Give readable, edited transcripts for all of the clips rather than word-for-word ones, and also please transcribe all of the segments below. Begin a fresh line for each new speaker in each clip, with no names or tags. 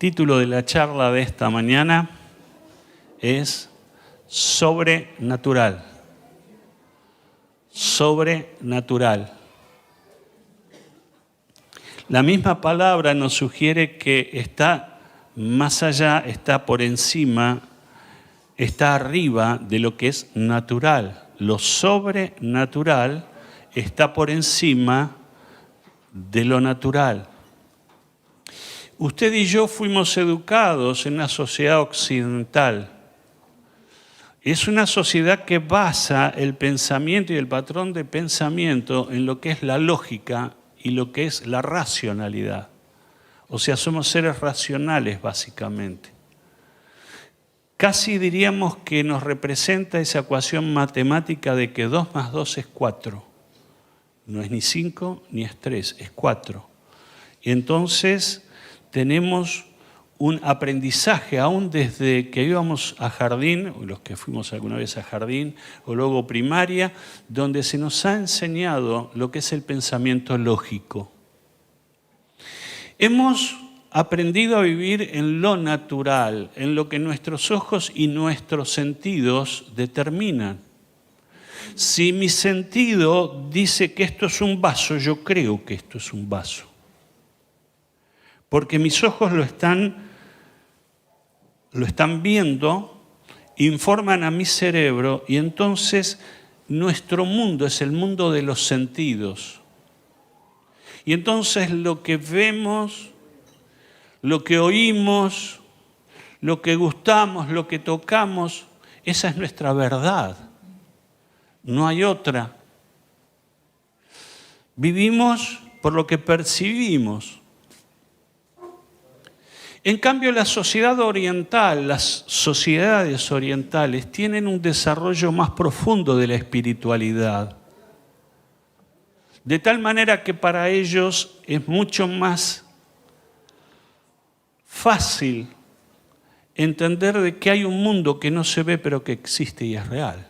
título de la charla de esta mañana es Sobrenatural. Sobrenatural. La misma palabra nos sugiere que está más allá, está por encima, está arriba de lo que es natural. Lo sobrenatural está por encima de lo natural. Usted y yo fuimos educados en una sociedad occidental. Es una sociedad que basa el pensamiento y el patrón de pensamiento en lo que es la lógica y lo que es la racionalidad. O sea, somos seres racionales básicamente. Casi diríamos que nos representa esa ecuación matemática de que 2 más 2 es 4. No es ni 5 ni es 3, es 4. Y entonces tenemos un aprendizaje, aún desde que íbamos a jardín, los que fuimos alguna vez a jardín, o luego primaria, donde se nos ha enseñado lo que es el pensamiento lógico. Hemos aprendido a vivir en lo natural, en lo que nuestros ojos y nuestros sentidos determinan. Si mi sentido dice que esto es un vaso, yo creo que esto es un vaso. Porque mis ojos lo están viendo, informan a mi cerebro y entonces nuestro mundo es el mundo de los sentidos. Y entonces lo que vemos, lo que oímos, lo que gustamos, lo que tocamos, esa es nuestra verdad. No hay otra. Vivimos por lo que percibimos. En cambio, la sociedad oriental, las sociedades orientales tienen un desarrollo más profundo de la espiritualidad. De tal manera que para ellos es mucho más fácil entender de que hay un mundo que no se ve pero que existe y es real.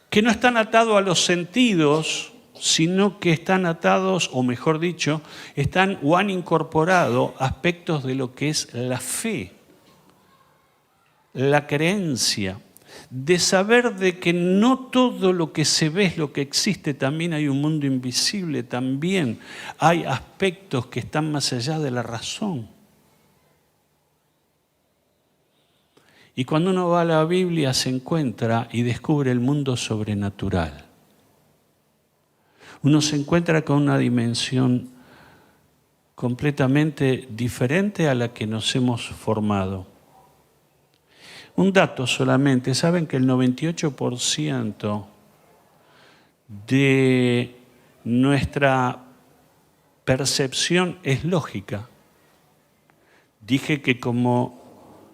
Que no están atados a los sentidos, sino que están atados, o mejor dicho, están o han incorporado aspectos de lo que es la fe, la creencia, de saber de que no todo lo que se ve es lo que existe, también hay un mundo invisible, también hay aspectos que están más allá de la razón. Y cuando uno va a la Biblia se encuentra y descubre el mundo sobrenatural. Uno se encuentra con una dimensión completamente diferente a la que nos hemos formado. Un dato solamente, saben que el 98% de nuestra percepción es lógica. Dije que como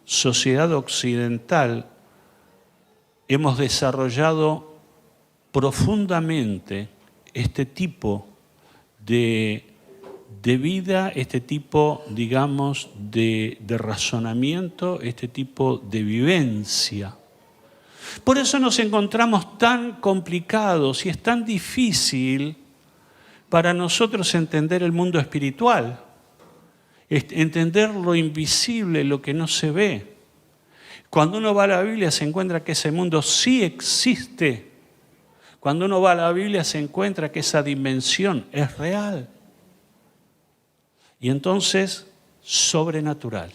sociedad occidental hemos desarrollado profundamente este tipo de vida, este tipo, digamos, de razonamiento, este tipo de vivencia. Por eso nos encontramos tan complicados y es tan difícil para nosotros entender el mundo espiritual, entender lo invisible, lo que no se ve. Cuando uno va a la Biblia se encuentra que ese mundo sí existe. Cuando uno va a la Biblia se encuentra que esa dimensión es real. Y entonces, sobrenatural.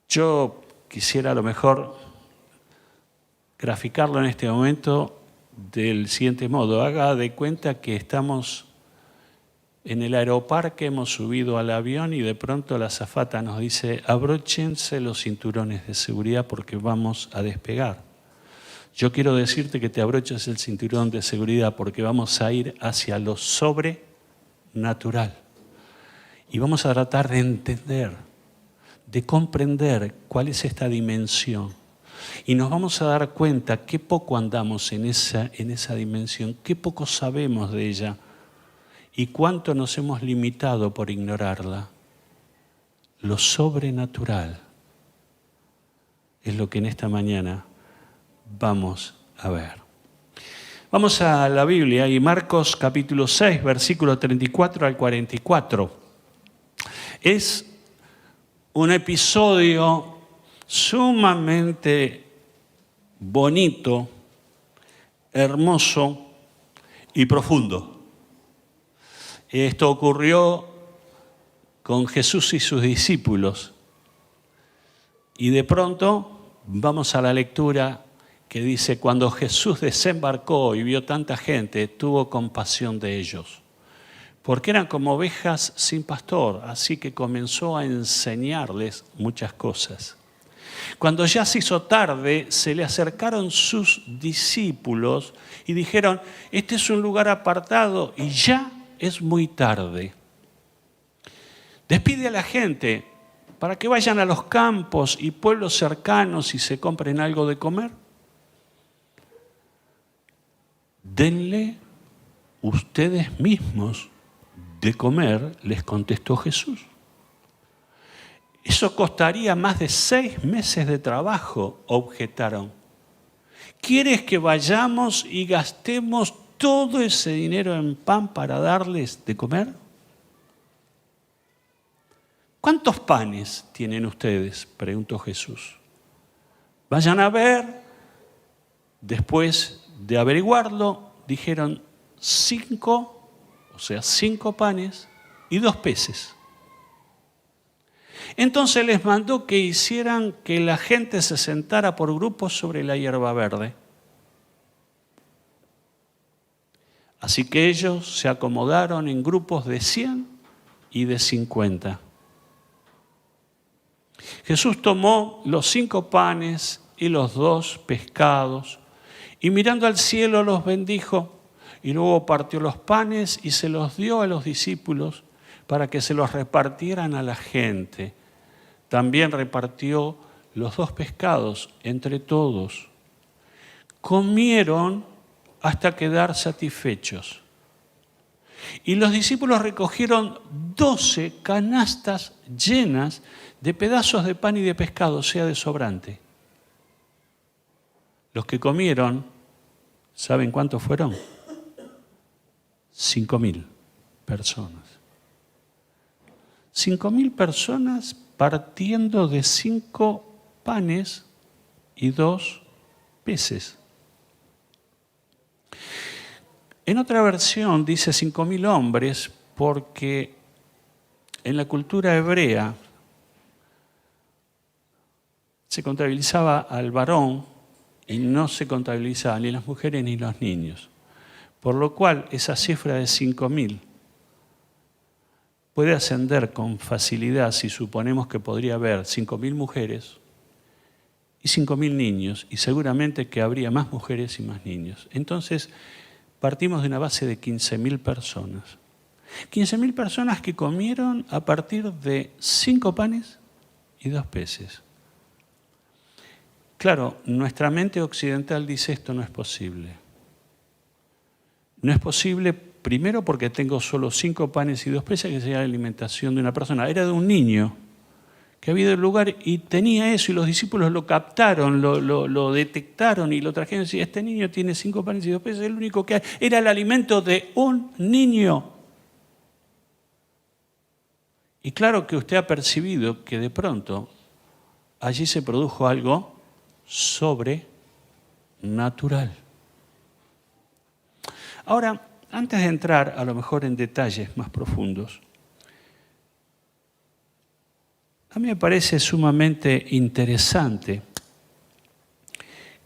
Yo quisiera a lo mejor graficarlo en este momento del siguiente modo. Haga de cuenta que estamos en el aeroparque, hemos subido al avión y de pronto la azafata nos dice: abróchense los cinturones de seguridad porque vamos a despegar. Yo quiero decirte que te abroches el cinturón de seguridad porque vamos a ir hacia lo sobrenatural. Y vamos a tratar de entender, de comprender cuál es esta dimensión. Y nos vamos a dar cuenta qué poco andamos en esa dimensión, qué poco sabemos de ella y cuánto nos hemos limitado por ignorarla. Lo sobrenatural es lo que en esta mañana vamos a ver. Vamos a la Biblia y Marcos capítulo 6, versículo 34 al 44. Es un episodio sumamente bonito, hermoso y profundo. Esto ocurrió con Jesús y sus discípulos. Y de pronto vamos a la lectura que dice, cuando Jesús desembarcó y vio tanta gente, tuvo compasión de ellos, porque eran como ovejas sin pastor, así que comenzó a enseñarles muchas cosas. Cuando ya se hizo tarde, se le acercaron sus discípulos y dijeron, este es un lugar apartado y ya es muy tarde. Despide a la gente para que vayan a los campos y pueblos cercanos y se compren algo de comer. Denle ustedes mismos de comer, les contestó Jesús. Eso costaría más de 6 meses de trabajo, objetaron. ¿Quieres que vayamos y gastemos todo ese dinero en pan para darles de comer? ¿Cuántos panes tienen ustedes?, preguntó Jesús. Vayan a ver. Después de averiguarlo, dijeron 5, o sea, 5 panes y 2 peces. Entonces les mandó que hicieran que la gente se sentara por grupos sobre la hierba verde. Así que ellos se acomodaron en grupos de 100 y de 50. Jesús tomó los 5 panes y los 2 pescados y mirando al cielo los bendijo y luego partió los panes y se los dio a los discípulos para que se los repartieran a la gente. También repartió los 2 pescados entre todos. Comieron hasta quedar satisfechos. Y los discípulos recogieron 12 canastas llenas de pedazos de pan y de pescado, o sea, de sobrante. Los que comieron, ¿saben cuántos fueron? 5.000 personas. 5.000 personas partiendo de 5 panes y 2 peces. En otra versión dice 5.000 hombres porque en la cultura hebrea se contabilizaba al varón y no se contabilizaban ni las mujeres ni los niños. Por lo cual esa cifra de 5.000 puede ascender con facilidad si suponemos que podría haber 5.000 mujeres y 5.000 niños, y seguramente que habría más mujeres y más niños. Entonces, partimos de una base de 15.000 personas. 15.000 personas que comieron a partir de 5 panes y 2 peces. Claro, nuestra mente occidental dice esto no es posible. No es posible, primero porque tengo solo 5 panes y 2 peces, que sería la alimentación de una persona. Era de un niño que había ido al lugar y tenía eso, y los discípulos lo captaron, lo detectaron y lo trajeron y decían, este niño tiene 5 panes y 2 peces, es el único que hay. Era el alimento de un niño. Y claro que usted ha percibido que de pronto allí se produjo algo sobrenatural. Ahora, antes de entrar a lo mejor en detalles más profundos, a mí me parece sumamente interesante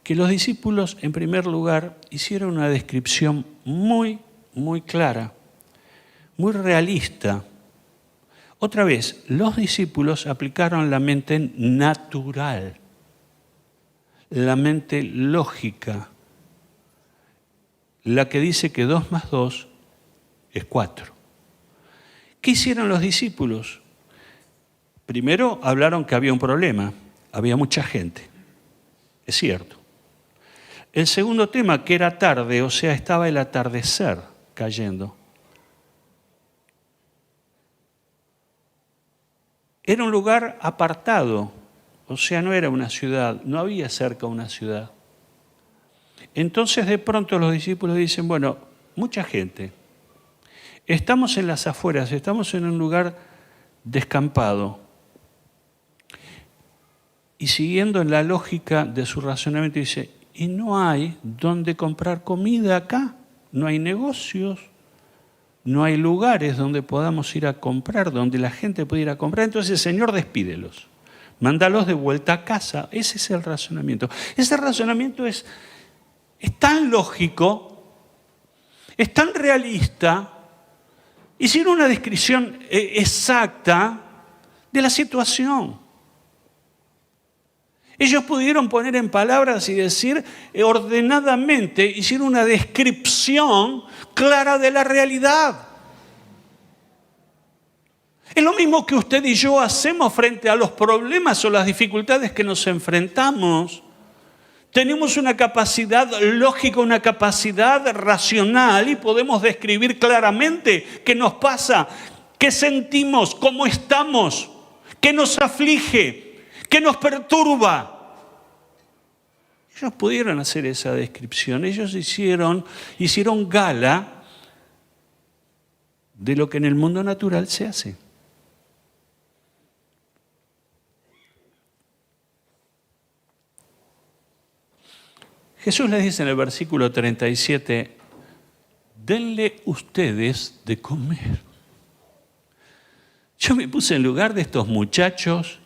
que los discípulos, en primer lugar, hicieron una descripción muy, muy clara, muy realista. Otra vez, los discípulos aplicaron la mente natural, la mente lógica, la que dice que 2 más 2 es 4. ¿Qué hicieron los discípulos? Primero hablaron que había un problema, había mucha gente, es cierto. El segundo tema, que era tarde, o sea, estaba el atardecer cayendo. Era un lugar apartado, o sea, no era una ciudad, no había cerca una ciudad. Entonces de pronto los discípulos dicen, bueno, mucha gente, estamos en las afueras, estamos en un lugar descampado. Y siguiendo en la lógica de su razonamiento dice, y no hay dónde comprar comida acá, no hay negocios, no hay lugares donde podamos ir a comprar, donde la gente pueda ir a comprar. Entonces, Señor, despídelos, mándalos de vuelta a casa. Ese es el razonamiento. Ese razonamiento es tan lógico, es tan realista, hicieron una descripción exacta de la situación. Ellos pudieron poner en palabras y decir ordenadamente, hicieron una descripción clara de la realidad. Es lo mismo que usted y yo hacemos frente a los problemas o las dificultades que nos enfrentamos. Tenemos una capacidad lógica, una capacidad racional y podemos describir claramente qué nos pasa, qué sentimos, cómo estamos, qué nos aflige, qué nos perturba. Ellos pudieron hacer esa descripción. Ellos hicieron gala de lo que en el mundo natural se hace. Jesús les dice en el versículo 37, denle ustedes de comer. Yo me puse en lugar de estos muchachos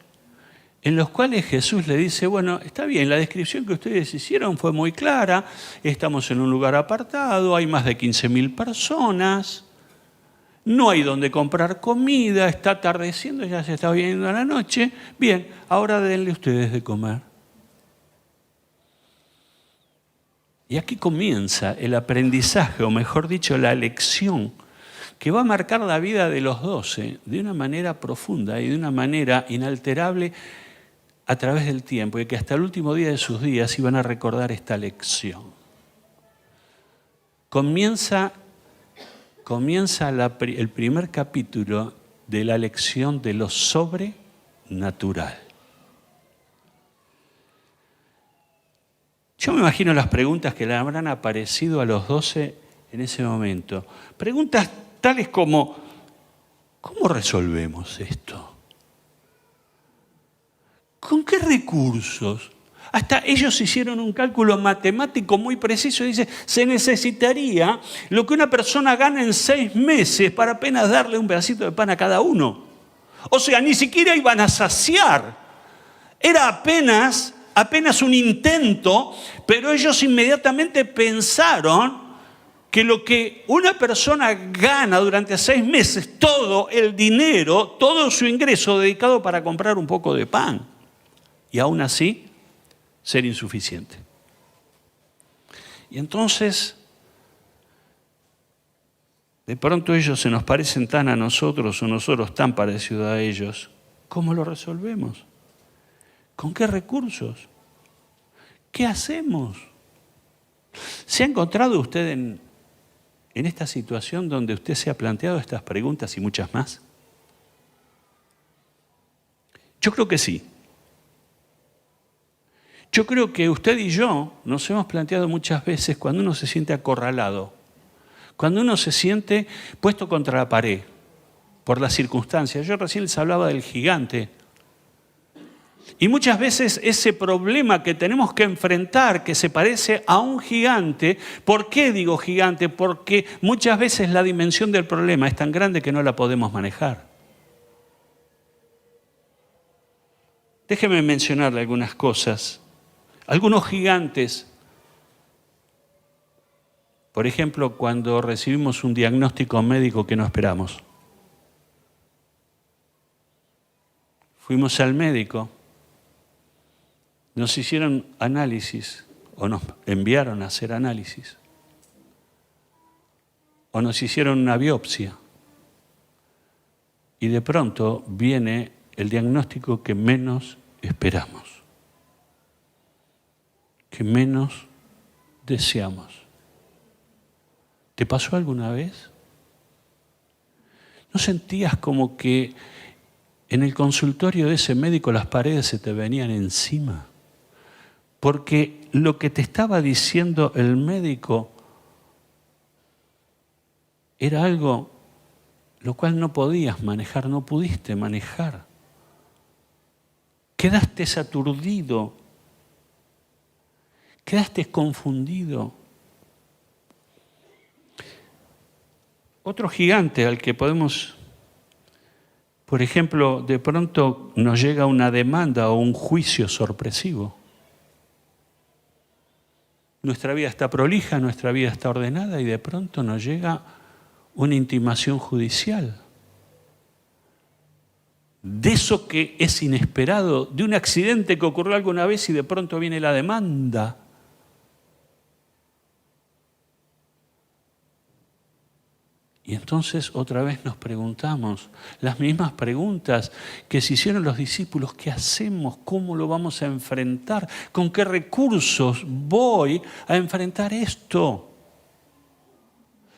en los cuales Jesús le dice, bueno, está bien, la descripción que ustedes hicieron fue muy clara, estamos en un lugar apartado, hay más de 15.000 personas, no hay donde comprar comida, está atardeciendo, ya se está viendo a la noche, bien, ahora denle ustedes de comer. Y aquí comienza el aprendizaje, o mejor dicho, la lección, que va a marcar la vida de los 12 de una manera profunda y de una manera inalterable a través del tiempo, y que hasta el último día de sus días iban a recordar esta lección. Comienza el primer capítulo de la lección de lo sobrenatural. Yo me imagino las preguntas que le habrán aparecido a los 12 en ese momento. Preguntas tales como, ¿cómo resolvemos esto? ¿Con qué recursos? Hasta ellos hicieron un cálculo matemático muy preciso. Dice, se necesitaría lo que una persona gana en 6 meses para apenas darle un pedacito de pan a cada uno. O sea, ni siquiera iban a saciar. Era apenas un intento, pero ellos inmediatamente pensaron que lo que una persona gana durante 6 meses, todo el dinero, todo su ingreso dedicado para comprar un poco de pan, y aún así ser insuficiente. Y entonces, de pronto ellos se nos parecen tan a nosotros o nosotros tan parecidos a ellos. ¿Cómo lo resolvemos? ¿Con qué recursos? ¿Qué hacemos? ¿Se ha encontrado usted en esta situación donde usted se ha planteado estas preguntas y muchas más? Yo creo que sí. Yo creo que usted y yo nos hemos planteado muchas veces cuando uno se siente acorralado, cuando uno se siente puesto contra la pared por las circunstancias. Yo recién les hablaba del gigante. Y muchas veces ese problema que tenemos que enfrentar, que se parece a un gigante, ¿por qué digo gigante? Porque muchas veces la dimensión del problema es tan grande que no la podemos manejar. Déjeme mencionarle algunas cosas. Algunos gigantes, por ejemplo, cuando recibimos un diagnóstico médico que no esperamos. Fuimos al médico, nos hicieron análisis o nos enviaron a hacer análisis o nos hicieron una biopsia y de pronto viene el diagnóstico que menos esperamos, que menos deseamos. ¿Te pasó alguna vez? ¿No sentías como que en el consultorio de ese médico las paredes se te venían encima? Porque lo que te estaba diciendo el médico era algo lo cual no podías manejar, no pudiste manejar. Quedaste aturdido, quedaste confundido. Otro gigante al que podemos, por ejemplo, de pronto nos llega una demanda o un juicio sorpresivo. Nuestra vida está prolija, nuestra vida está ordenada y de pronto nos llega una intimación judicial. De eso que es inesperado, de un accidente que ocurrió alguna vez y de pronto viene la demanda. Y entonces otra vez nos preguntamos las mismas preguntas que se hicieron los discípulos. ¿Qué hacemos? ¿Cómo lo vamos a enfrentar? ¿Con qué recursos voy a enfrentar esto?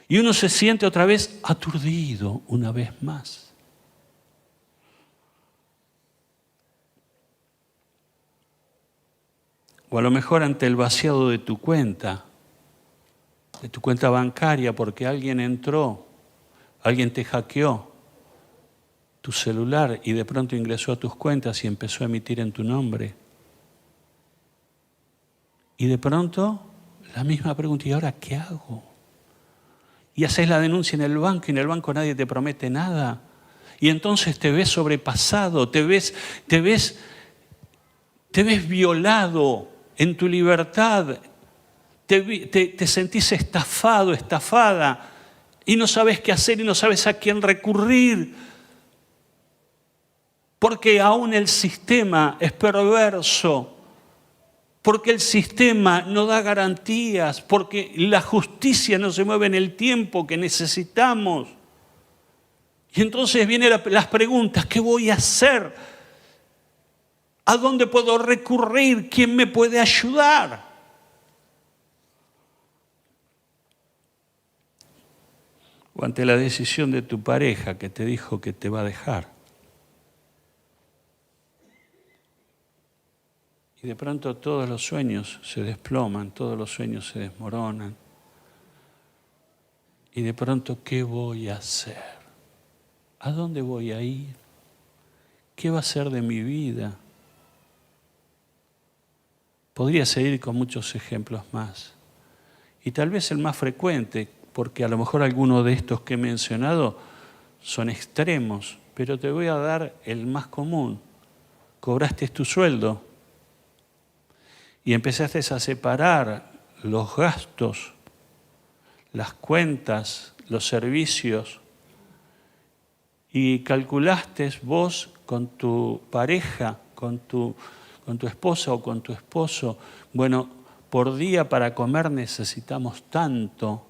Y uno se siente otra vez aturdido una vez más. O a lo mejor ante el vaciado de tu cuenta bancaria, porque alguien entró, alguien te hackeó tu celular y de pronto ingresó a tus cuentas y empezó a emitir en tu nombre. Y de pronto la misma pregunta, ¿y ahora qué hago? Y haces la denuncia en el banco y en el banco nadie te promete nada. Y entonces te ves sobrepasado, te ves violado en tu libertad, te sentís estafado, estafada, y no sabes qué hacer y no sabes a quién recurrir, porque aún el sistema es perverso, porque el sistema no da garantías, porque la justicia no se mueve en el tiempo que necesitamos. Y entonces vienen las preguntas, ¿qué voy a hacer? ¿A dónde puedo recurrir? ¿Quién me puede ayudar? O ante la decisión de tu pareja que te dijo que te va a dejar. Y de pronto todos los sueños se desploman, todos los sueños se desmoronan. Y de pronto, ¿qué voy a hacer? ¿A dónde voy a ir? ¿Qué va a ser de mi vida? Podría seguir con muchos ejemplos más. Y tal vez el más frecuente, porque a lo mejor algunos de estos que he mencionado son extremos, pero te voy a dar el más común. Cobraste tu sueldo y empezaste a separar los gastos, las cuentas, los servicios, y calculaste vos con tu pareja, con tu esposa o con tu esposo, bueno, por día para comer necesitamos tanto.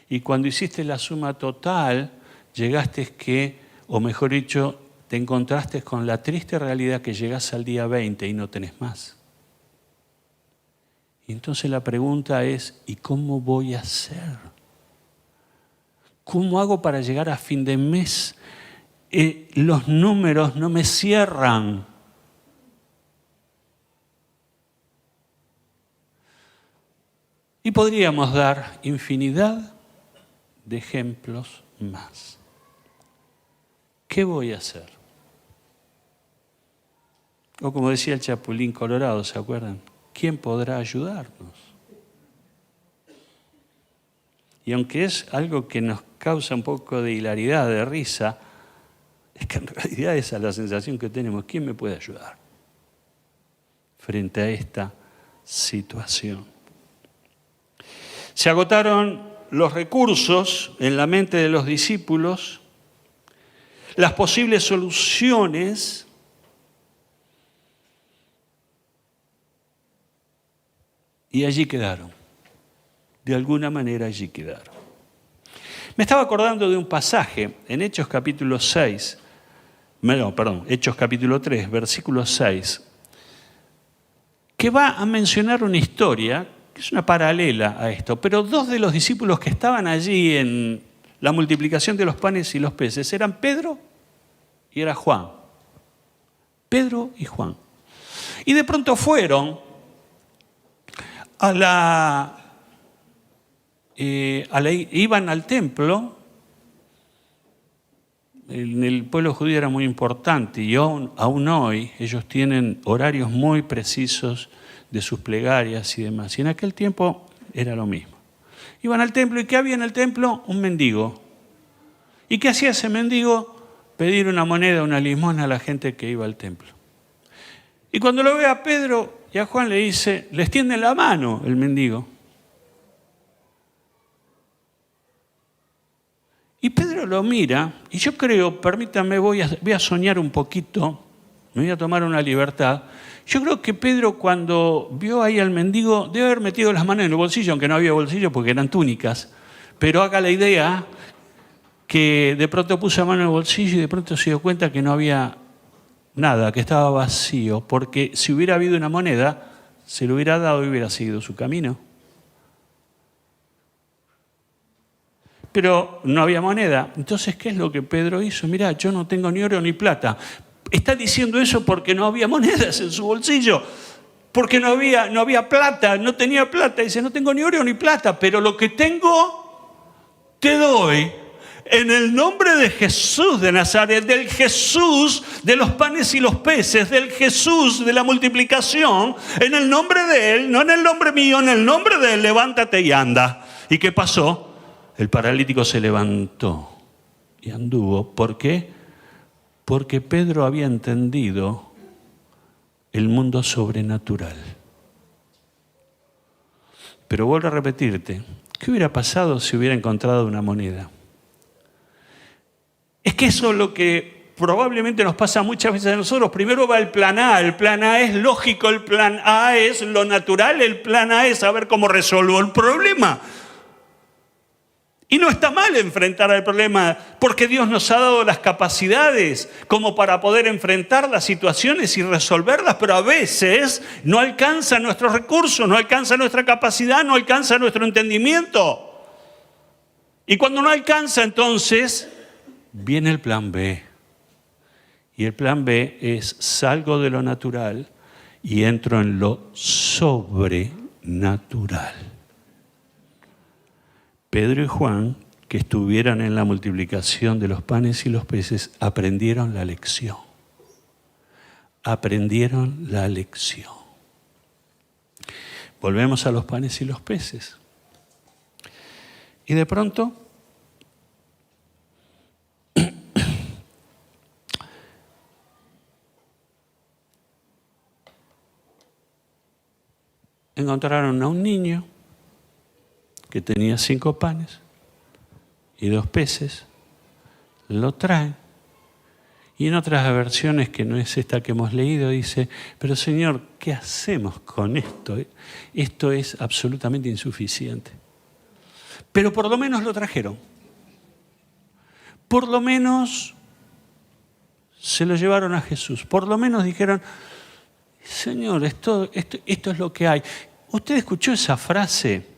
Y cuando hiciste la suma total, llegaste que, o mejor dicho, te encontraste con la triste realidad que llegás al día 20 y no tenés más. Y entonces la pregunta es, ¿y cómo voy a hacer? ¿Cómo hago para llegar a fin de mes? Los números no me cierran. Y podríamos dar infinidad de ejemplos más. ¿Qué voy a hacer? O como decía el Chapulín Colorado, ¿se acuerdan? ¿Quién podrá ayudarnos? Y aunque es algo que nos causa un poco de hilaridad, de risa, es que en realidad esa es la sensación que tenemos. ¿Quién me puede ayudar frente a esta situación? Se agotaron los recursos en la mente de los discípulos, las posibles soluciones, y allí quedaron. De alguna manera allí quedaron. Me estaba acordando de un pasaje en Hechos capítulo 6, Hechos capítulo 3, versículo 6, que va a mencionar una historia que es una paralela a esto, pero dos de los discípulos que estaban allí en la multiplicación de los panes y los peces eran Pedro y era Juan. Pedro y Juan. Y de pronto fueron iban al templo. En el pueblo judío era muy importante y aún hoy ellos tienen horarios muy precisos de sus plegarias y demás. Y en aquel tiempo era lo mismo. Iban al templo y ¿qué había en el templo? Un mendigo. ¿Y qué hacía ese mendigo? Pedir una moneda, una limosna a la gente que iba al templo. Y cuando lo ve a Pedro y a Juan le dice, les tiende la mano el mendigo. Y Pedro lo mira, y yo creo, permítanme, voy a soñar un poquito, me voy a tomar una libertad. Yo creo que Pedro cuando vio ahí al mendigo, debe haber metido las manos en el bolsillo, aunque no había bolsillo porque eran túnicas, pero haga la idea que de pronto puso la mano en el bolsillo y de pronto se dio cuenta que no había nada, que estaba vacío, porque si hubiera habido una moneda, se lo hubiera dado y hubiera seguido su camino. Pero no había moneda. Entonces, ¿qué es lo que Pedro hizo? Mirá, yo no tengo ni oro ni plata. Está diciendo eso porque no había monedas en su bolsillo, porque no había plata, no tenía plata. Dice, no tengo ni oro ni plata, pero lo que tengo te doy. En el nombre de Jesús de Nazaret, del Jesús de los panes y los peces, del Jesús de la multiplicación, en el nombre de Él, no en el nombre mío, en el nombre de Él, levántate y anda. ¿Y qué pasó? El paralítico se levantó y anduvo. ¿Por qué? Porque Pedro había entendido el mundo sobrenatural. Pero vuelvo a repetirte, ¿qué hubiera pasado si hubiera encontrado una moneda? Es que eso es lo que probablemente nos pasa muchas veces a nosotros. Primero va el plan A. El plan A es lógico, el plan A es lo natural, el plan A es saber cómo resuelvo el problema. Y no está mal enfrentar el problema, porque Dios nos ha dado las capacidades como para poder enfrentar las situaciones y resolverlas, pero a veces no alcanza nuestros recursos, no alcanza nuestra capacidad, no alcanza nuestro entendimiento. Y cuando no alcanza, entonces viene el plan B. Y el plan B es salgo de lo natural y entro en lo sobrenatural. Pedro y Juan, que estuvieron en la multiplicación de los panes y los peces, aprendieron la lección. Aprendieron la lección. Volvemos a los panes y los peces. Y de pronto, encontraron a un niño que tenía 5 panes y 2 peces, lo traen. Y en otras versiones, que no es esta que hemos leído, dice, pero Señor, ¿qué hacemos con esto? Esto es absolutamente insuficiente. Pero por lo menos lo trajeron. Por lo menos se lo llevaron a Jesús. Por lo menos dijeron, Señor, esto es lo que hay. ¿Usted escuchó esa frase?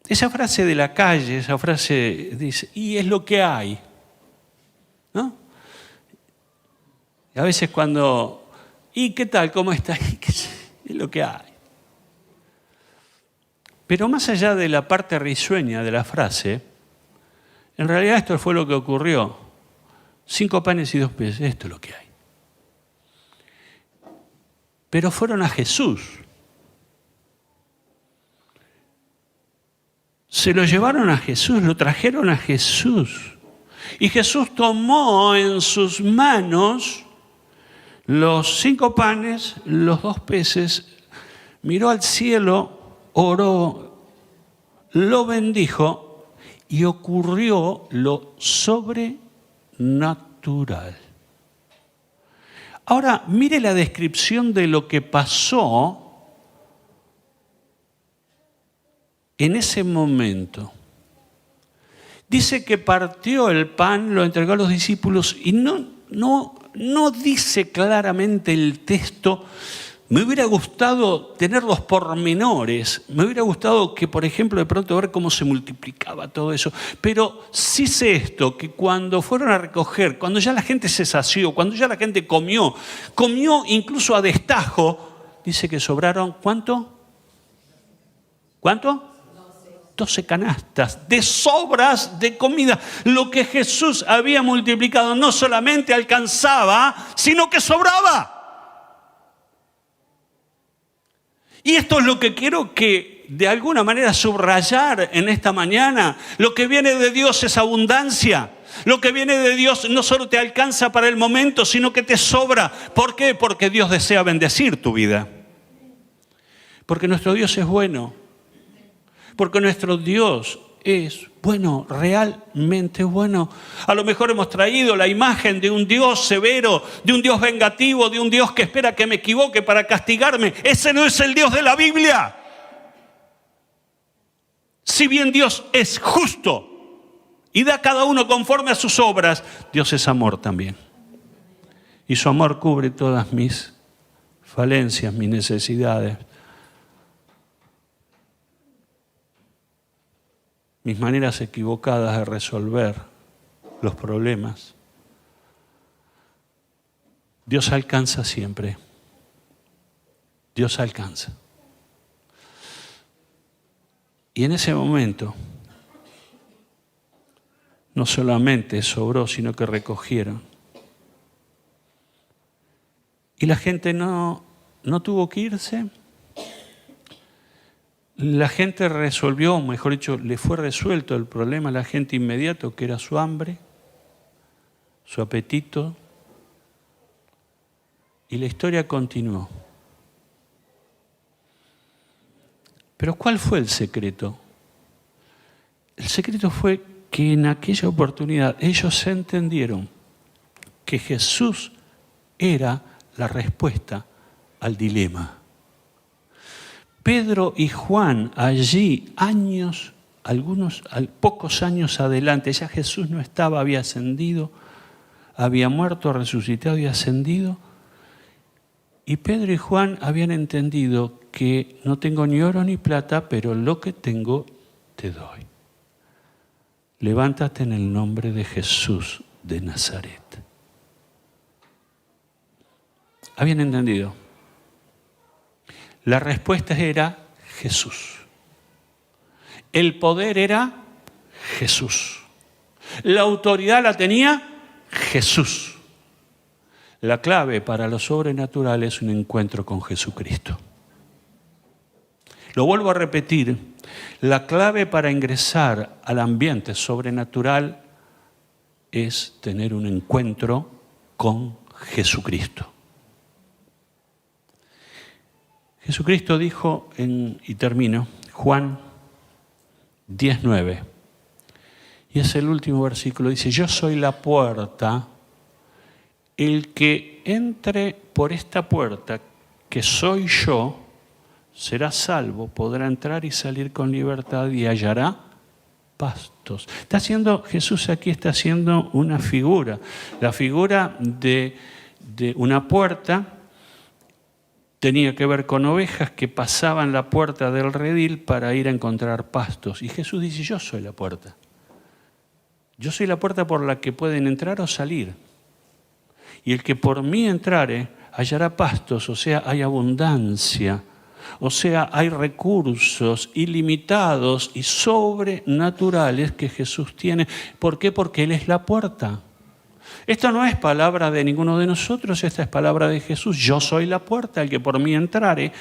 Esa frase de la calle, esa frase dice, y es lo que hay, ¿no? Y a veces cuando, ¿y qué tal? ¿Cómo está? Es lo que hay. Pero más allá de la parte risueña de la frase, en realidad esto fue lo que ocurrió. 5 panes y 2 peces, esto es lo que hay. Pero fueron a Jesús. Se lo llevaron a Jesús, lo trajeron a Jesús. Y Jesús tomó en sus manos los 5 panes, los 2 peces, miró al cielo, oró, lo bendijo y ocurrió lo sobrenatural. Ahora, mire la descripción de lo que pasó en ese momento. Dice que partió el pan, lo entregó a los discípulos y no dice claramente el texto. Me hubiera gustado tener los pormenores, me hubiera gustado que, por ejemplo, de pronto ver cómo se multiplicaba todo eso. Pero sí sé esto, que cuando fueron a recoger, cuando ya la gente se sació, cuando ya la gente comió incluso a destajo, dice que sobraron, ¿cuánto? ¿Cuánto? 12 canastas de sobras de comida. Lo que Jesús había multiplicado no solamente alcanzaba, sino que sobraba. Y esto es lo que quiero que de alguna manera subrayar en esta mañana. Lo que viene de Dios es abundancia. Lo que viene de Dios no solo te alcanza para el momento, sino que te sobra. ¿Por qué? Porque Dios desea bendecir tu vida. Porque nuestro Dios es bueno. Porque nuestro Dios es bueno, realmente bueno. A lo mejor hemos traído la imagen de un Dios severo, de un Dios vengativo, de un Dios que espera que me equivoque para castigarme. Ese no es el Dios de la Biblia. Si bien Dios es justo y da a cada uno conforme a sus obras, Dios es amor también. Y su amor cubre todas mis falencias, mis necesidades, mis maneras equivocadas de resolver los problemas. Dios alcanza siempre. Dios alcanza. Y en ese momento, no solamente sobró, sino que recogieron. Y la gente no tuvo que irse. La gente resolvió, mejor dicho, le fue resuelto el problema a la gente inmediato, que era su hambre, su apetito. Y la historia continuó. Pero ¿cuál fue el secreto? El secreto fue que en aquella oportunidad ellos entendieron que Jesús era la respuesta al dilema. Pedro y Juan allí, pocos años adelante, ya Jesús no estaba, había ascendido, había muerto, resucitado y ascendido. Y Pedro y Juan habían entendido que no tengo ni oro ni plata, pero lo que tengo te doy. Levántate en el nombre de Jesús de Nazaret. Habían entendido. La respuesta era Jesús. El poder era Jesús. La autoridad la tenía Jesús. La clave para lo sobrenatural es un encuentro con Jesucristo. Lo vuelvo a repetir, la clave para ingresar al ambiente sobrenatural es tener un encuentro con Jesucristo. Jesucristo dijo, y termino, Juan 10:9, y es el último versículo, dice, yo soy la puerta, el que entre por esta puerta, que soy yo, será salvo, podrá entrar y salir con libertad y hallará pastos. Jesús aquí está haciendo una figura, la figura de una puerta. Tenía que ver con ovejas que pasaban la puerta del redil para ir a encontrar pastos. Y Jesús dice, yo soy la puerta. Yo soy la puerta por la que pueden entrar o salir. Y el que por mí entrare, hallará pastos, o sea, hay abundancia. O sea, hay recursos ilimitados y sobrenaturales que Jesús tiene. ¿Por qué? Porque Él es la puerta. Esto no es palabra de ninguno de nosotros, esta es palabra de Jesús. Yo soy la puerta, el que por mí entrare.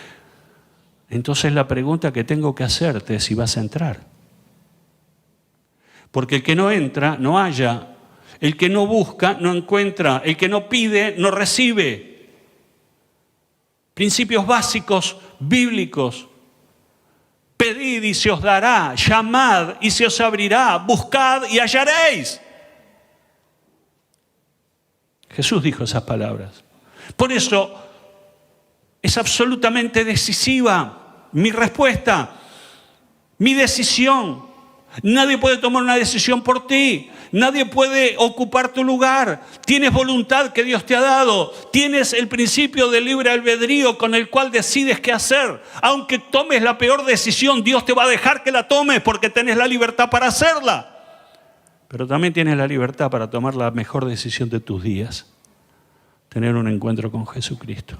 Entonces la pregunta que tengo que hacerte es si vas a entrar. Porque el que no entra, no halla. El que no busca, no encuentra. El que no pide, no recibe. Principios básicos, bíblicos. Pedid y se os dará. Llamad y se os abrirá. Buscad y hallaréis. Jesús dijo esas palabras. Por eso es absolutamente decisiva mi respuesta, mi decisión. Nadie puede tomar una decisión por ti. Nadie puede ocupar tu lugar. Tienes voluntad que Dios te ha dado. Tienes el principio del libre albedrío con el cual decides qué hacer. Aunque tomes la peor decisión, Dios te va a dejar que la tomes porque tenés la libertad para hacerla. Pero también tienes la libertad para tomar la mejor decisión de tus días. Tener un encuentro con Jesucristo.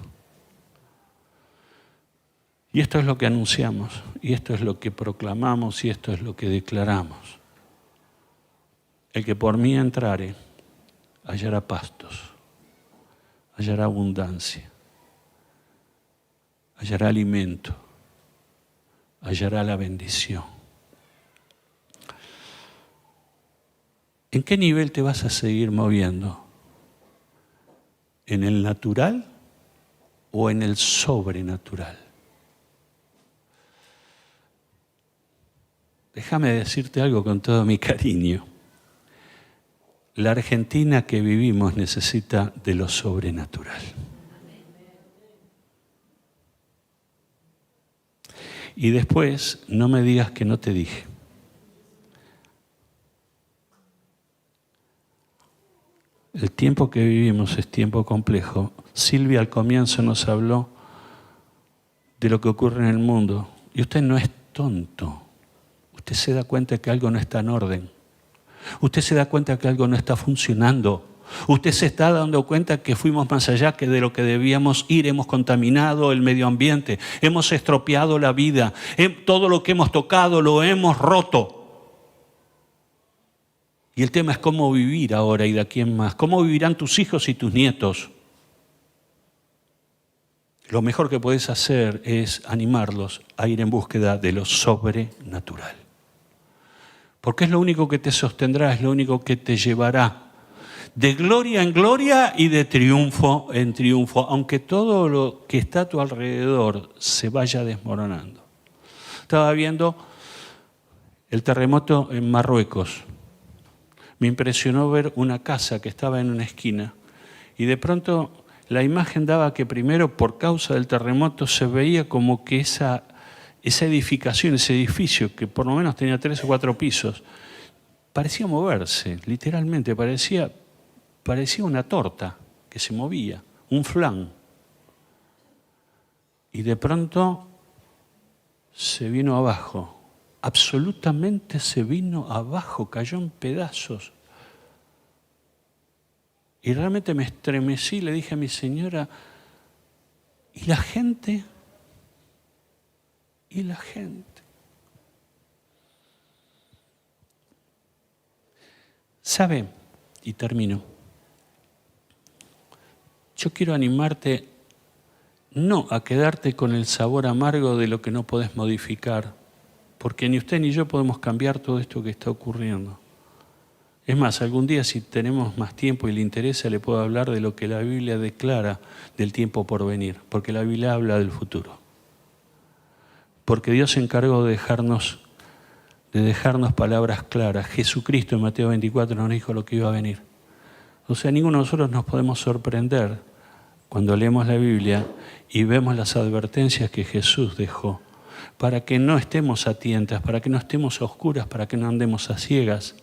Y esto es lo que anunciamos, y esto es lo que proclamamos, y esto es lo que declaramos. El que por mí entrare, hallará pastos, hallará abundancia, hallará alimento, hallará la bendición. ¿En qué nivel te vas a seguir moviendo? ¿En el natural o en el sobrenatural? Déjame decirte algo con todo mi cariño. La Argentina que vivimos necesita de lo sobrenatural. Y después no me digas que no te dije. El tiempo que vivimos es tiempo complejo. Silvia al comienzo nos habló de lo que ocurre en el mundo. Y usted no es tonto. Usted se da cuenta que algo no está en orden. Usted se da cuenta que algo no está funcionando. Usted se está dando cuenta que fuimos más allá que de lo que debíamos ir. Hemos contaminado el medio ambiente. Hemos estropeado la vida. Todo lo que hemos tocado lo hemos roto. Y el tema es cómo vivir ahora y de aquí en más. ¿Cómo vivirán tus hijos y tus nietos? Lo mejor que puedes hacer es animarlos a ir en búsqueda de lo sobrenatural. Porque es lo único que te sostendrá, es lo único que te llevará de gloria en gloria y de triunfo en triunfo, aunque todo lo que está a tu alrededor se vaya desmoronando. Estaba viendo el terremoto en Marruecos. Me impresionó ver una casa que estaba en una esquina y de pronto la imagen daba que primero por causa del terremoto se veía como que esa edificación, ese edificio que por lo menos tenía 3 o 4 pisos, parecía moverse, literalmente, parecía una torta que se movía, un flan. Y de pronto se vino abajo, absolutamente se vino abajo, cayó en pedazos. Y realmente me estremecí, le dije a mi señora, ¿y la gente? ¿Y la gente? ¿Sabe? Y termino. Yo quiero animarte no a quedarte con el sabor amargo de lo que no podés modificar, porque ni usted ni yo podemos cambiar todo esto que está ocurriendo. Es más, algún día si tenemos más tiempo y le interesa, le puedo hablar de lo que la Biblia declara del tiempo por venir, porque la Biblia habla del futuro. Porque Dios se encargó de dejarnos palabras claras. Jesucristo en Mateo 24 nos dijo lo que iba a venir. O sea, ninguno de nosotros nos podemos sorprender cuando leemos la Biblia y vemos las advertencias que Jesús dejó, para que no estemos a tientas, para que no estemos a oscuras, para que no andemos a ciegas.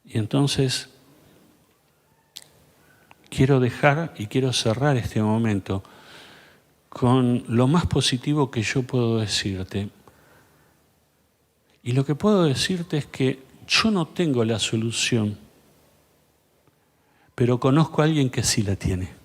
Y entonces quiero dejar y quiero cerrar este momento con lo más positivo que yo puedo decirte. Y lo que puedo decirte es que yo no tengo la solución, pero conozco a alguien que sí la tiene.